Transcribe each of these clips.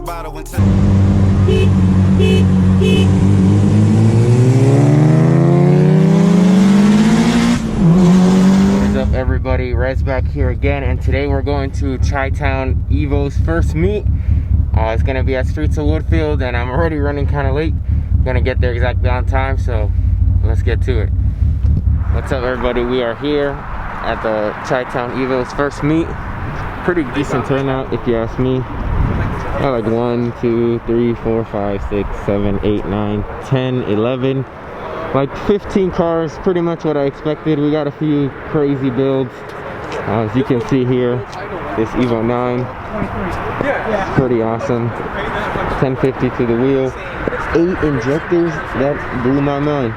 bottle and What's up, everybody? Red's back here again, and today we're going to Chitown Evos first meet. It's gonna be at Streets of Woodfield, and I'm already running kind of late. Gonna get there exactly on time, so let's get to it. What's up, everybody? We are here at the Chitown Evos first meet. Pretty decent turnout, if you ask me. Like 1, 2, 3, 4, 5, 6, 7, 8, 9, 10, 11, like 15 cars. Pretty much what I expected. We got a few crazy builds. As you can see here, this Evo 9, pretty awesome. 1050 to the wheel, 8 injectors. That blew my mind.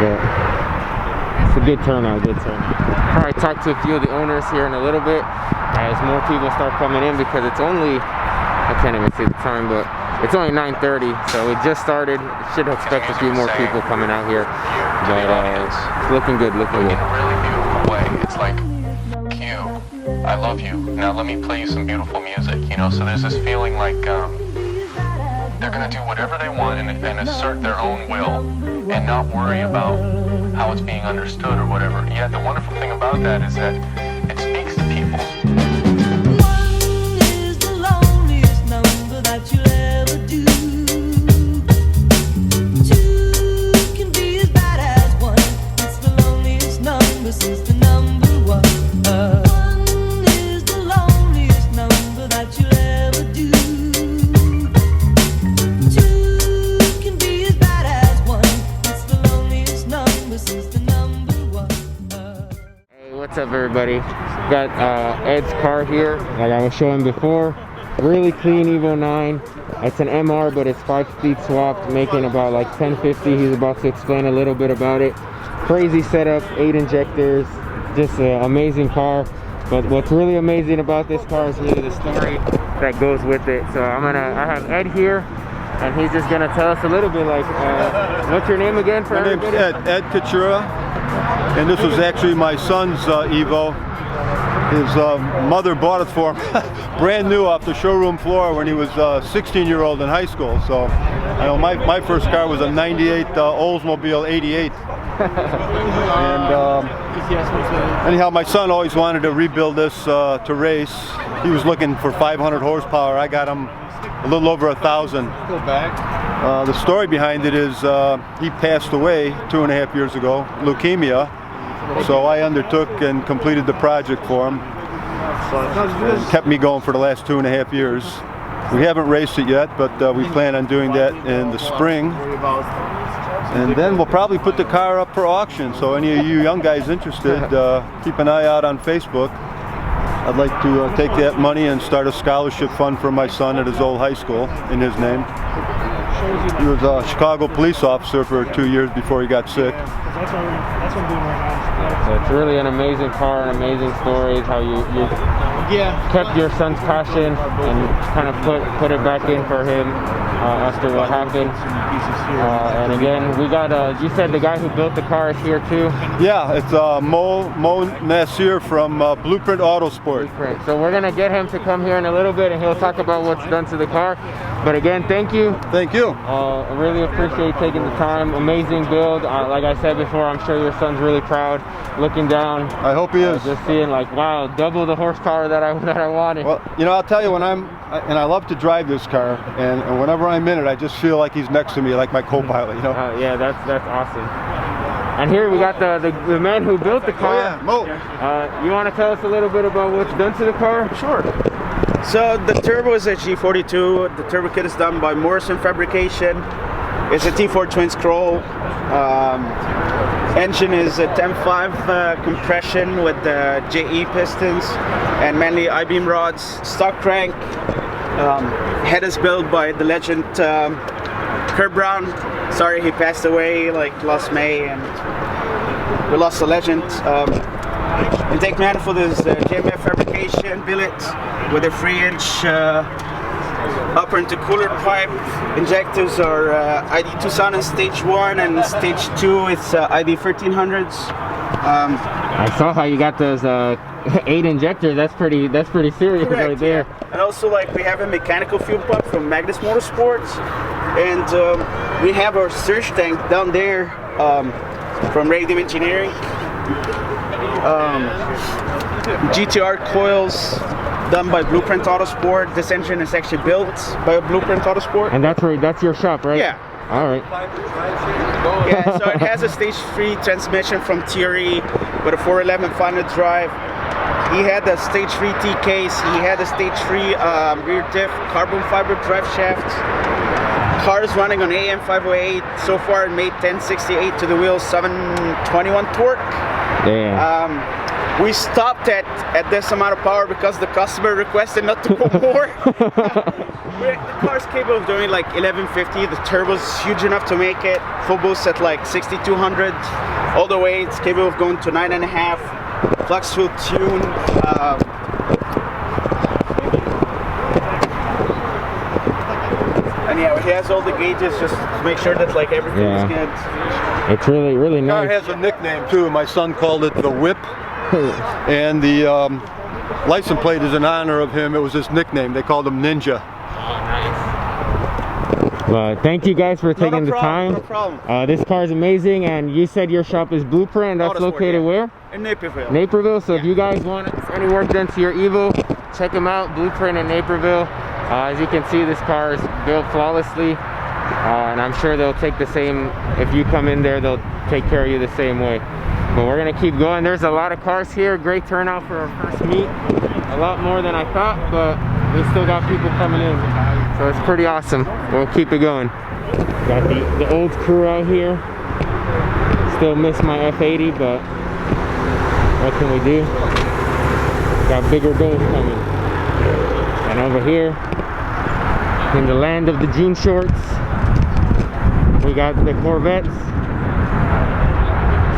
Yeah, it's a good turnout, good turnout. Probably talk to a few of the owners here in a little bit as more people start coming in, because it's only, I can't even see the time, but it's only 9:30, so we just started. Should expect a few more people coming out here, but it's looking good, looking good. In a really beautiful way. It's like, Q, I love you. Now let me play you some beautiful music, you know? So there's this feeling like they're gonna do whatever they want and assert their own will and not worry about how it's being understood or whatever. Yet the wonderful thing about that is that it speaks to people. What's up, everybody? Got Ed's car here, like I was showing before. Really clean Evo 9. It's an MR, but it's 5-speed swapped, making about like 1050. He's about to explain a little bit about it. Crazy setup, 8 injectors, just an amazing car. But what's really amazing about this car is really the story that goes with it. So I have Ed here, and he's just gonna tell us a little bit, like, what's your name again for everybody? My name's Ed Katura, and this was actually my son's Evo. His mother bought it for him brand new off the showroom floor when he was 16-year-old in high school. So I know my first car was a 98 Oldsmobile 88. And anyhow, my son always wanted to rebuild this to race. He was looking for 500 horsepower. I got him a little over 1,000. The story behind it is he passed away 2.5 years ago, leukemia. So I undertook and completed the project for him. It kept me going for the last 2.5 years. We haven't raced it yet, but we plan on doing that in the spring. And then we'll probably put the car up for auction. So any of you young guys interested, keep an eye out on Facebook. I'd like to take that money and start a scholarship fund for my son at his old high school in his name. He was a Chicago police officer for 2 years before he got sick. That's what I'm doing right now. So it's really an amazing car, an amazing story, how you kept your son's passion and kind of put it back in for him after what happened. And again, we got, you said the guy who built the car is here too? Yeah, it's Mo Nasir from Blueprint Autosport. Blueprint. So we're going to get him to come here in a little bit, and he'll talk about what's done to the car. But again, thank you. Thank you. I really appreciate taking the time. Amazing build. Like I said before, I'm sure your son's really proud looking down. I hope he is. Just seeing, like, wow, double the horsepower that I wanted. Well, you know, I'll tell you, I love to drive this car, and whenever I'm in it, I just feel like he's next to me, like my co-pilot, you know? Yeah, that's awesome. And here we got the man who built the car. Oh yeah, Mo. You want to tell us a little bit about what's done to the car? Sure. So the turbo is a G42. The turbo kit is done by Morrison Fabrication. It's a T4 twin scroll. Engine is a 10.5 compression with the JE pistons and mainly I-beam rods. Stock crank. Head is built by the legend Kurt Brown. Sorry, he passed away like last May, and we lost a legend. Intake manifold is JMF fabrication billet with a 3-inch upper intercooler pipe. Injectors are ID 2000 stage 1, and stage 2 it's ID 1300s. I saw how you got those 8 injectors. That's pretty serious. Correct, right there. yeah. And also, like, we have a mechanical fuel pump from Magnus Motorsports, and we have our surge tank down there from Radium Engineering. GTR coils done by Blueprint Autosport. This engine is actually built by Blueprint Autosport. And that's your shop, right? Yeah. All right. Yeah, so it has a stage 3 transmission from Thierry with a 411 final drive. He had the stage 3 T case. He had a stage 3 rear diff carbon fiber drive shaft. Car is running on AM 508. So far it made 1068 to the wheels, 721 torque. Damn. We stopped at this amount of power because the customer requested not to go more. The car's capable of doing like 1150. The turbo's huge enough to make it. Full boost at like 6200. All the way it's capable of going to 9.5. Flux fuel tune. And yeah, it has all the gauges just to make sure that like everything is good. It's really nice. The car has a nickname too. My son called it the Whip. And the license plate is in honor of him. It was his nickname. They called him Ninja. Well, thank you guys for taking the time. No problem. This car is amazing, and you said your shop is Blueprint. That's Autosport, located where? In Naperville. Naperville. So if you guys want any work done to your Evo, check them out. Blueprint in Naperville. As you can see, this car is built flawlessly, and I'm sure they'll take the same. If you come in there, they'll take care of you the same way. But we're gonna keep going. There's a lot of cars here. Great turnout for our first meet. A lot more than I thought, but we still got people coming in. So it's pretty awesome. We'll keep it going. Got the old crew out here. Still miss my F80, but what can we do? Got bigger goals coming. And over here, in the land of the jean shorts, we got the Corvettes.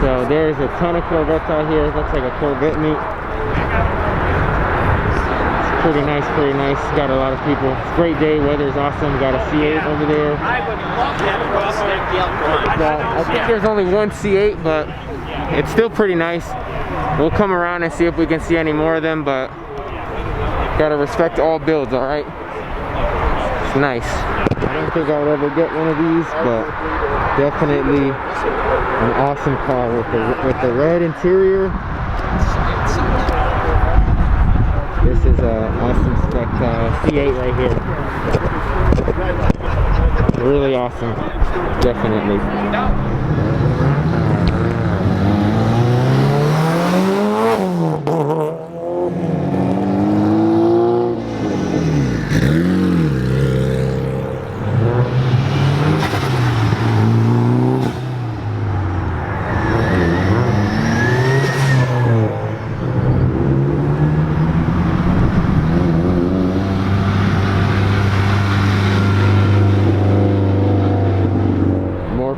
So there's a ton of Corvettes out here. It looks like a Corvette meet. It's pretty nice, pretty nice. Got a lot of people. It's a great day. Weather's awesome. Got a C8 over there. I think there's only one C8, but it's still pretty nice. We'll come around and see if we can see any more of them, but gotta respect all builds, all right? It's nice. I don't think I would ever get one of these, but definitely an awesome car with the red interior. This is an awesome spec C8 right here. Really awesome, definitely.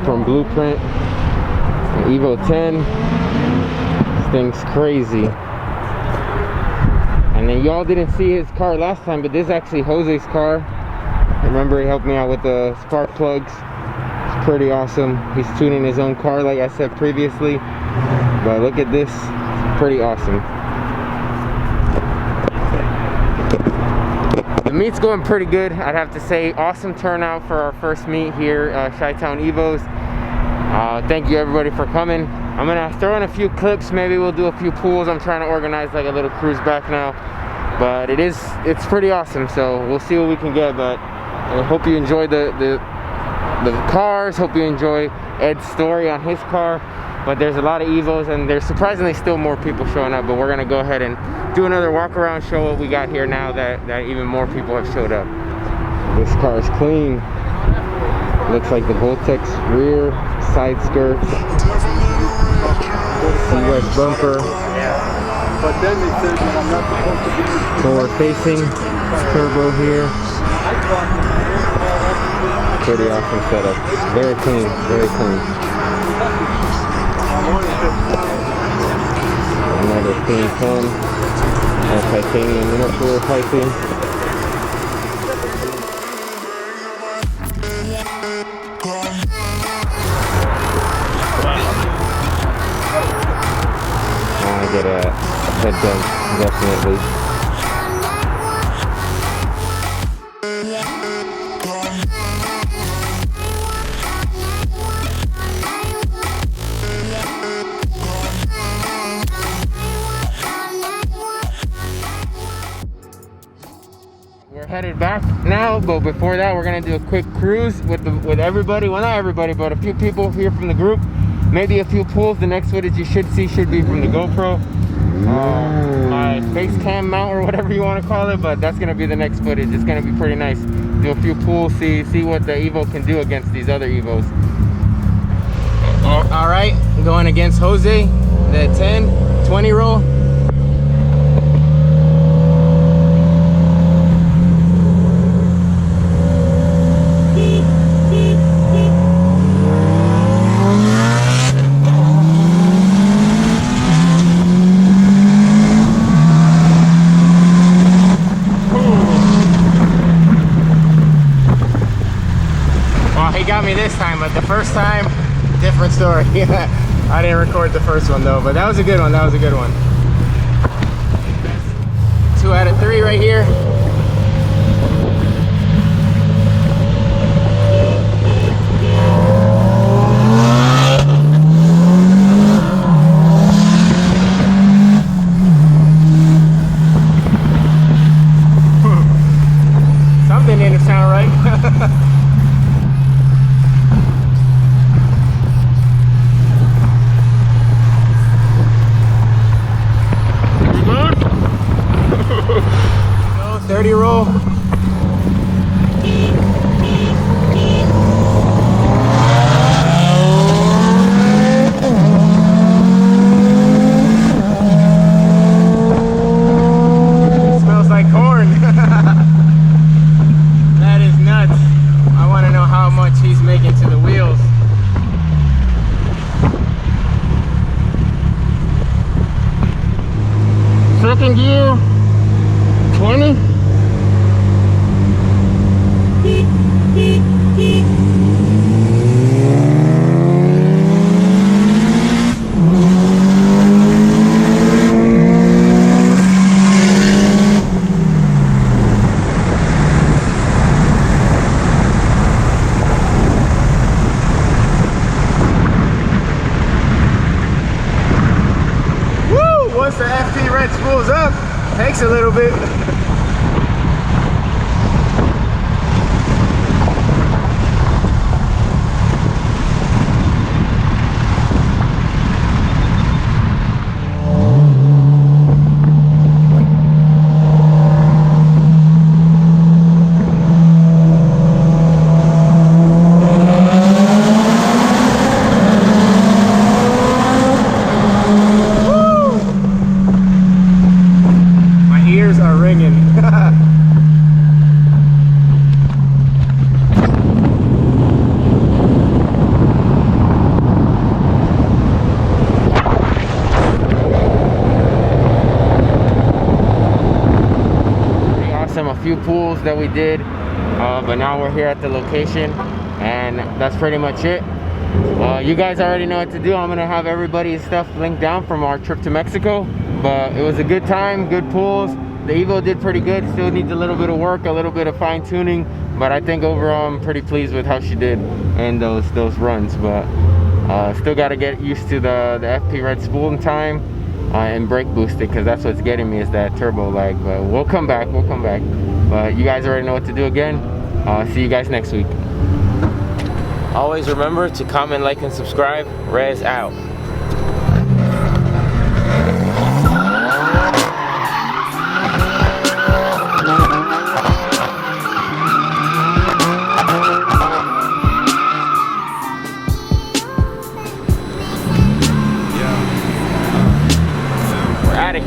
From Blueprint, an Evo 10. This thing's crazy. And then y'all didn't see his car last time, but this is actually Jose's car. Remember, he helped me out with the spark plugs. It's pretty awesome. He's tuning his own car, like I said previously. But look at this, it's pretty awesome. The meet's going pretty good, I'd have to say. Awesome turnout for our first meet here, Chitown Evos. Thank you everybody for coming. I'm gonna throw in a few clips, maybe we'll do a few pools. I'm trying to organize like a little cruise back now. But it's pretty awesome, so we'll see what we can get. But I hope you enjoy the cars, hope you enjoy Ed's story on his car. But there's a lot of Evos, and there's surprisingly still more people showing up. But we're gonna go ahead and do another walk around, show what we got here now that even more people have showed up. This car is clean. Looks like the Voltex rear, side skirts, C-West bumper. But then they said that I'm not supposed to be Forward facing, turbo here. Pretty awesome setup. Very clean, very clean. Another clean pen, titanium intercooler piping. get a head done, definitely. We're headed back now, but before that, we're gonna do a quick cruise with everybody. Well, not everybody, but a few people here from the group. Maybe a few pools. The next footage you should see should be from the GoPro, my face cam mount or whatever you want to call it. But that's gonna be the next footage. It's gonna be pretty nice. Do a few pools, see what the Evo can do against these other Evos. All right, going against Jose, the 10-20 roll. He got me this time, but the first time, different story. I didn't record the first one though, but that was a good one. That was a good one. 2 out of 3 right here. Something didn't sound right. Go 30 roll. Smells like corn. That is nuts. I want to know how much he's making to the wheels. Second gear, 20. Woo! Once the FP red spools up, takes a little bit. A few pools that we did, but now we're here at the location, and that's pretty much it. You guys already know what to do. I'm gonna have everybody's stuff linked down from our trip to Mexico, but it was a good time, good pools. The Evo did pretty good. Still needs a little bit of work, a little bit of fine-tuning, but I think overall I'm pretty pleased with how she did in those runs. But still got to get used to the FP red spooling time and brake boosted, because that's what's getting me, is that turbo lag. But we'll come back. But you guys already know what to do again. See you guys next week. Always remember to comment, like, and subscribe. Rez out.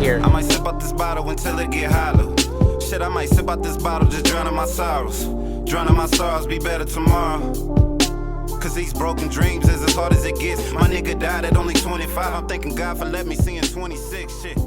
Here. I might sip out this bottle until it get hollow. Shit, I might sip out this bottle, just drowning my sorrows. Drowning my sorrows, be better tomorrow. Cause these broken dreams is as hard as it gets. My nigga died at only 25. I'm thanking God for letting me see in 26. Shit.